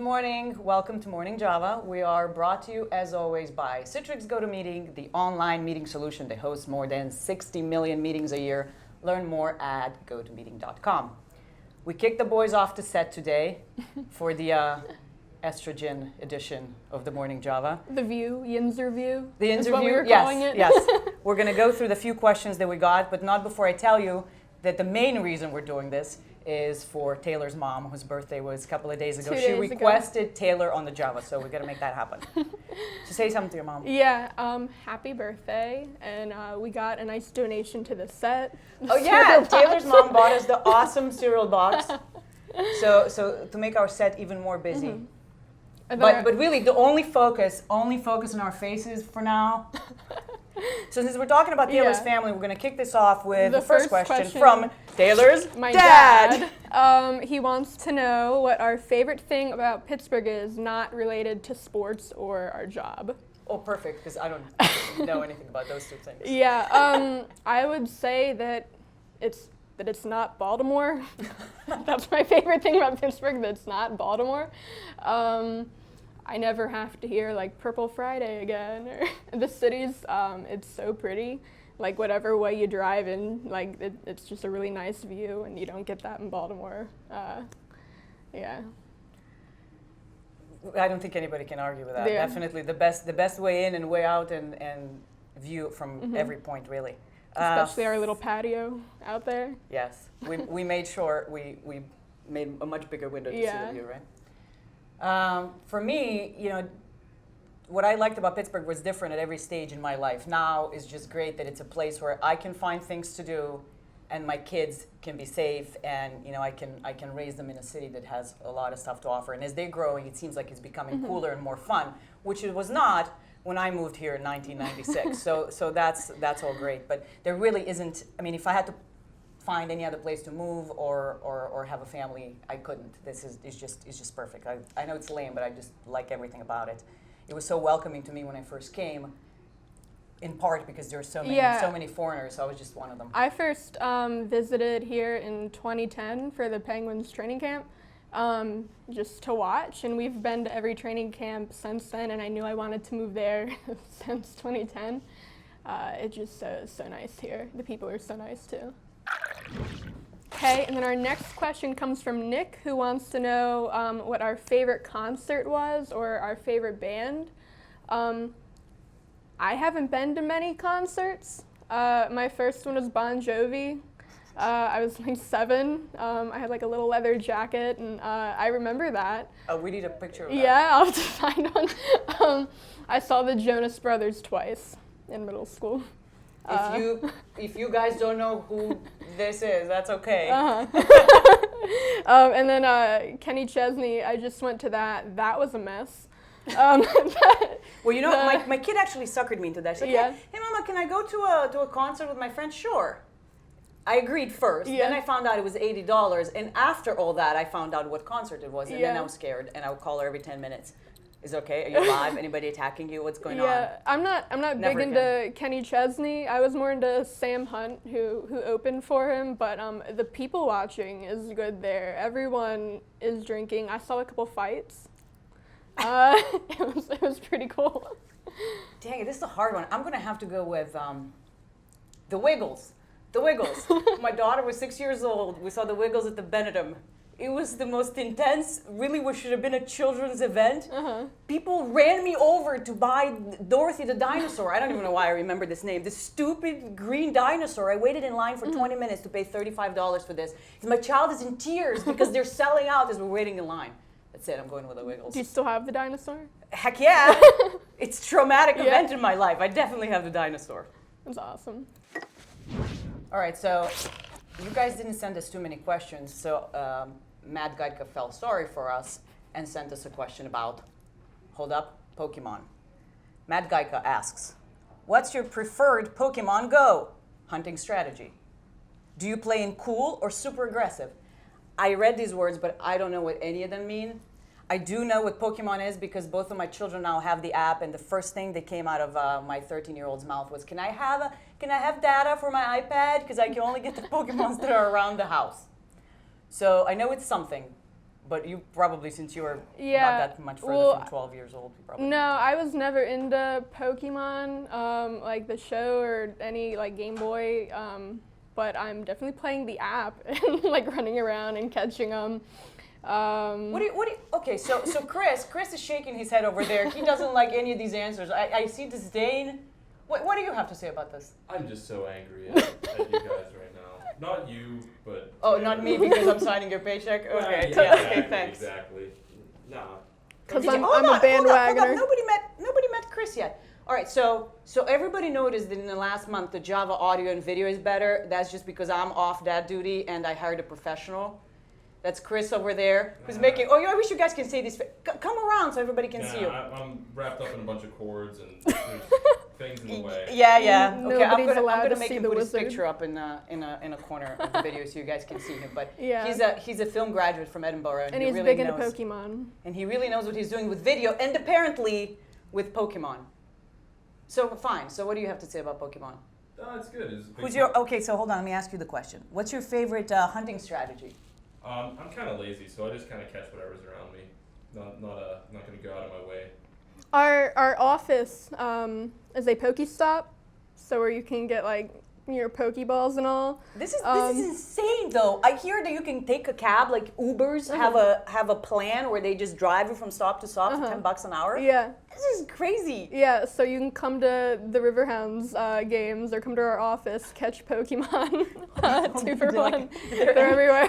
morning. Welcome to Morning Java. We are brought to you, as always, by Citrix GoToMeeting, the online meeting solution. They host more than 60 million meetings a year. Learn more at gotomeeting.com. We kicked the boys off the set today for the estrogen edition of the Morning Java. The view, Yinzer view. The Yinzer Yinzer what view, we were yes, calling it. yes. We're going to go through the few questions that we got, but not before I tell you that the main reason we're doing this is for Taylor's mom, whose birthday was a couple of days ago. 2 She days requested Taylor on the Java, so we're going to make that happen. So say something to your mom. Yeah, happy birthday. And we got a nice donation to the set. Oh yeah, Taylor's mom bought us the awesome cereal box. So to make our set even more busy. Mm-hmm. But really, the only focus on our faces for now. So since we're talking about Taylor's family, we're going to kick this off with the first question from Taylor's my dad. He wants to know what our favorite thing about Pittsburgh is not related to sports or our job. Oh, perfect, because I don't know anything about those two things. Yeah, I would say that it's not Baltimore. That's my favorite thing about Pittsburgh, that it's not Baltimore. I never have to hear like Purple Friday again, or the city's, it's so pretty. Like whatever way you drive in, like it's just a really nice view, and you don't get that in Baltimore. Yeah. I don't think anybody can argue with that. Yeah. Definitely the best way in and way out, and view from every point, really. Especially our little patio out there. Yes, we made sure we made a much bigger window to see the view, right? For me, what I liked about Pittsburgh was different at every stage in my life. Now is just great that it's a place where I can find things to do, and my kids can be safe, and I can raise them in a city that has a lot of stuff to offer. And as they're growing, it seems like it's becoming cooler and more fun, which it was not when I moved here in 1996. So that's all great. But there really isn't. I mean, if I had to find any other place to move or have a family, I couldn't. This is just perfect. I know it's lame, but I just like everything about it. It was so welcoming to me when I first came, in part because there were so many foreigners. So I was just one of them. I first visited here in 2010 for the Penguins training camp, just to watch, and we've been to every training camp since then, and I knew I wanted to move there since 2010. It's just so nice here. The people are so nice too. Okay, and then our next question comes from Nick, who wants to know what our favorite concert was or our favorite band. I haven't been to many concerts. My first one was Bon Jovi. I was like 7. I had like a little leather jacket, and I remember that. Oh, we need a picture of that. Yeah, I'll have to find one. I saw the Jonas Brothers twice in middle school. If you guys don't know who this is, that's okay. And then Kenny Chesney, I just went to that. That was a mess. Well, my kid actually suckered me into that. She's like, hey, Mama, can I go to a concert with my friends? Sure. I agreed first. Then I found out it was $80. And after all that, I found out what concert it was. And then I was scared. And I would call her every 10 minutes. Is it okay? Are you alive? Anybody attacking you? What's going on? Yeah, I'm not Never big again. into Kenny Chesney. I was more into Sam Hunt, who opened for him. But the people watching is good there. Everyone is drinking. I saw a couple fights. It was pretty cool. Dang it, this is a hard one. I'm gonna have to go with the Wiggles. The Wiggles. My daughter was 6 years old. We saw the Wiggles at the Benedum. It was the most intense, really what should have been a children's event. People ran me over to buy Dorothy the dinosaur. I don't even know why I remember this name. This stupid green dinosaur. I waited in line for 20 minutes to pay $35 for this. My child is in tears because they're selling out as we're waiting in line. That's it, I'm going with the Wiggles. Do you still have the dinosaur? Heck yeah! It's a traumatic event in my life. I definitely have the dinosaur. That's awesome. All right, so you guys didn't send us too many questions, so Matt Geika felt sorry for us and sent us a question about, hold up, Pokemon. Matt Geika asks, what's your preferred Pokemon Go hunting strategy? Do you play in cool or super aggressive? I read these words, but I don't know what any of them mean. I do know what Pokemon is because both of my children now have the app, and the first thing that came out of my 13-year-old's mouth was, can I have data for my iPad? Because I can only get the Pokemons that are around the house. So I know it's something, but you probably, since you were Yeah. not that much further from 12 years old, you probably. No, I was never into Pokemon, like the show or any like Game Boy. But I'm definitely playing the app and like running around and catching them. Okay, so Chris is shaking his head over there. He doesn't like any of these answers. I see disdain. What do you have to say about this? I'm just so angry at you guys right now. Not you, but... Oh, not me because I'm signing your paycheck? Okay, Yeah, okay, thanks. Exactly. No. Because Did you- I'm hold a on, hold bandwagoner. on. Nobody met Chris yet. All right, so everybody noticed that in the last month the Java audio and video is better. That's just because I'm off that duty and I hired a professional. That's Chris over there who's making. Oh, I wish you guys can see this. Come around so everybody can see you. I'm wrapped up in a bunch of cords and there's things in the way. Yeah. Okay, I'm Nobody's allowed gonna to make see him the put his wizard. picture up in a corner of the video so you guys can see him. But Yeah. he's a film graduate from Edinburgh And he he's really big into knows, Pokemon. and he really knows what he's doing with video and apparently with Pokemon. So fine. So what do you have to say about Pokemon? It's good. It's a big Who's your? Okay, so hold on. Let me ask you the question. What's your favorite hunting strategy? I'm kind of lazy, so I just kind of catch whatever's around me. Not going to go out of my way. Our office is a Pokestop, so where you can get like your Pokeballs and all. This is insane, though. I hear that you can take a cab, like Ubers have a plan where they just drive you from stop to stop for $10 an hour. Yeah. This is crazy. Yeah, so you can come to the Riverhounds games or come to our office, catch Pokemon 2 for $1. They're everywhere.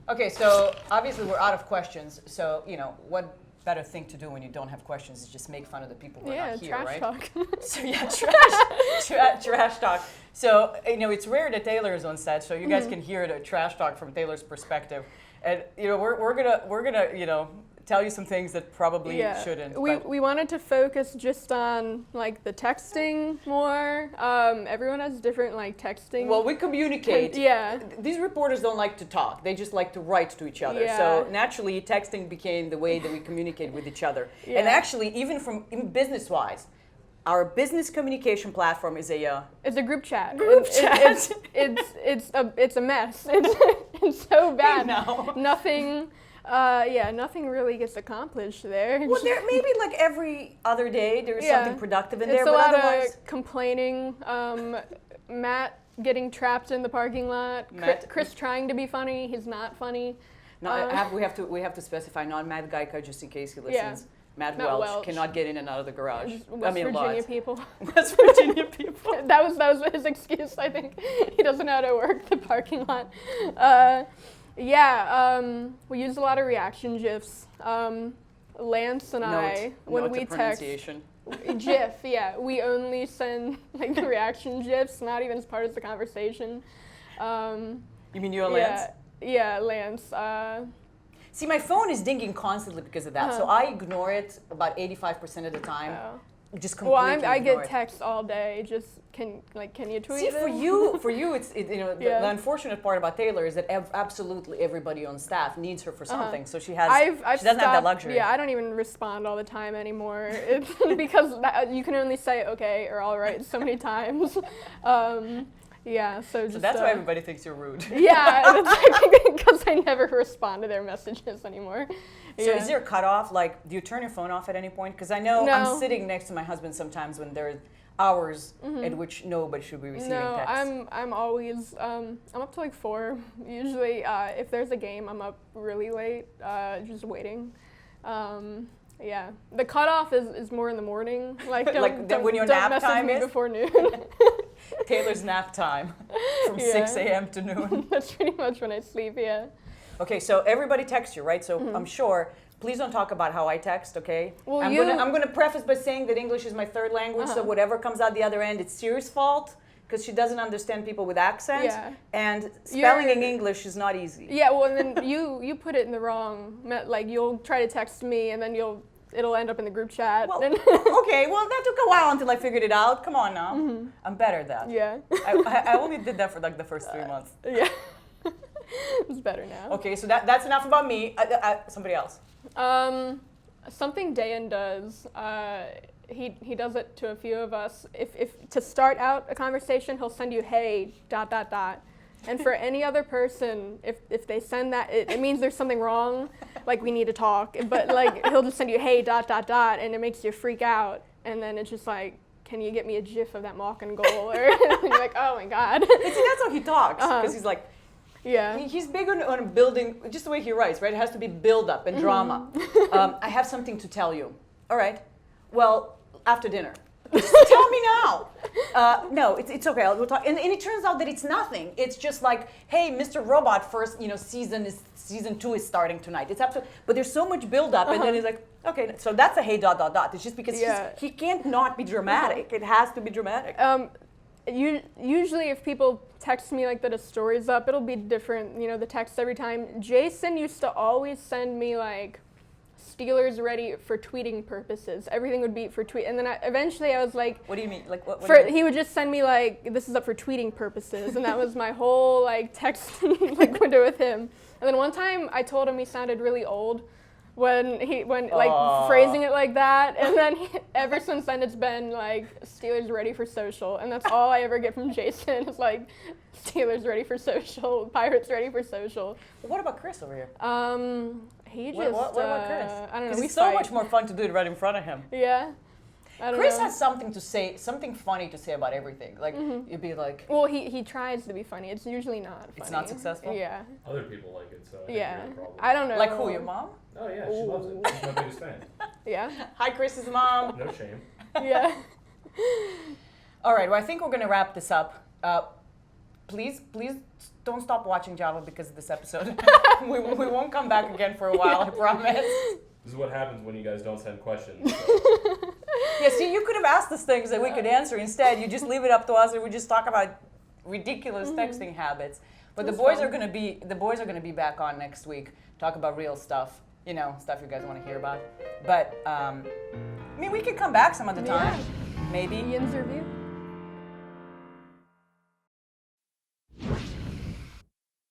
Okay, so obviously we're out of questions. So what better thing to do when you don't have questions is just make fun of the people who are not here, trash right? talk. So trash talk. So it's rare that Taylor is on set, so you guys can hear the trash talk from Taylor's perspective, and we're gonna tell you some things that probably shouldn't. We wanted to focus just on like the texting more. Everyone has different like texting. Well, we communicate. These reporters don't like to talk. They just like to write to each other. Yeah. So naturally, texting became the way that we communicate with each other. And actually, even business-wise, our business communication platform is it's a group chat. It's a mess. It's so bad. No. Nothing really gets accomplished there. Well, there maybe like every other day there's something productive in there, It's a but lot otherwise, of complaining. Matt getting trapped in the parking lot. Chris trying to be funny. He's not funny. no, we have to specify not Matt Geica just in case he listens. Matt Welch cannot get in and out of the garage. West Virginia people. West Virginia people. that was his excuse. I think he doesn't know how to work the parking lot. We use a lot of reaction GIFs. Lance and I, when we text, GIF, we only send like the reaction GIFs, not even as part of the conversation. You mean you and Lance? Yeah, Lance. See, my phone is dinging constantly because of that, so I ignore it about 85% of the time. Just completely I ignore get it. texts all day. Just can you tweet? See, this? for you, it's the unfortunate part about Taylor is that absolutely everybody on staff needs her for something, so she has I've she doesn't stopped, have that luxury. Yeah, I don't even respond all the time anymore. It's because you can only say okay or all right so many times. So that's why everybody thinks you're rude. Yeah, because I never respond to their messages anymore. So is there a cutoff? Like, do you turn your phone off at any point? Because I know I'm sitting next to my husband sometimes when there are hours at which nobody should be receiving texts. I'm always I'm up to like 4 usually. If there's a game, I'm up really late, just waiting. The cutoff is more in the morning. Like when your don't nap message time me is before noon. Taylor's nap time from 6 a.m. to noon. That's pretty much when I sleep. Yeah. Okay, so everybody texts you, right? So I'm sure. Please don't talk about how I text, okay? Well, I'm gonna preface by saying that English is my third language, so whatever comes out the other end, it's Siri's fault because she doesn't understand people with accents, and spelling in English is not easy. Yeah, well, and then you put it in the wrong. Like you'll try to text me, and then it'll end up in the group chat. Well, okay, well that took a while until I figured it out. Come on now, I'm better at that. Yeah. I only did that for like the first 3 months. Yeah. It's better now. Okay, so that's enough about me. Somebody else. Something Dayan does. He does it to a few of us. If to start out a conversation, he'll send you hey ... And for any other person, if they send that, it means there's something wrong, like we need to talk. But like he'll just send you, hey, ... and it makes you freak out. And then it's just like, can you get me a gif of that Malkin goal? Or you're like, oh my God. See, that's how he talks, because he's like, yeah. he's big on building, just the way he writes, right? It has to be build up and drama. I have something to tell you. All right. Well, after dinner. Just tell me now. No, it's okay. We'll talk. And it turns out that it's nothing. It's just like, hey, Mr. Robot, first, season 2 is starting tonight. It's absolutely. But there's so much build up, and then he's like, okay, so that's a hey ... It's just because he can't not be dramatic. It has to be dramatic. Usually, if people text me like that a story's up, it'll be different. The text every time. Jason used to always send me like Steelers ready for tweeting purposes. Everything would be for tweet. And then eventually I was like, what do you mean? Like what he would just send me like, this is up for tweeting purposes. And that was my whole like text like window with him. And then one time I told him he sounded really old when phrasing it like that. And then ever since then it's been like Steelers ready for social. And that's all I ever get from Jason is like Steelers ready for social, Pirates ready for social. What about Chris over here? He just, what about Chris? I don't know. It's so much more fun to do it right in front of him. Yeah. I don't Chris know. has something to say, something funny to say about everything. Like, you'd be like... Well, he tries to be funny. It's usually not funny. It's not successful? Yeah. Other people like it, so I think Yeah. you're the problem. I don't know. Like who, your mom? Oh yeah, she loves it. She's my biggest fan. Yeah. Hi, Chris's mom. No shame. Yeah. All right, well, I think we're going to wrap this up. Please don't stop watching Java because of this episode. we won't come back again for a while, I promise. This is what happens when you guys don't send questions. So. Yeah, see, you could have asked us things that we could answer. Instead, you just leave it up to us and we just talk about ridiculous texting habits. But the boys are going to be back on next week, talk about real stuff, stuff you guys want to hear about. But I mean, we could come back some other time, maybe. Ian's review.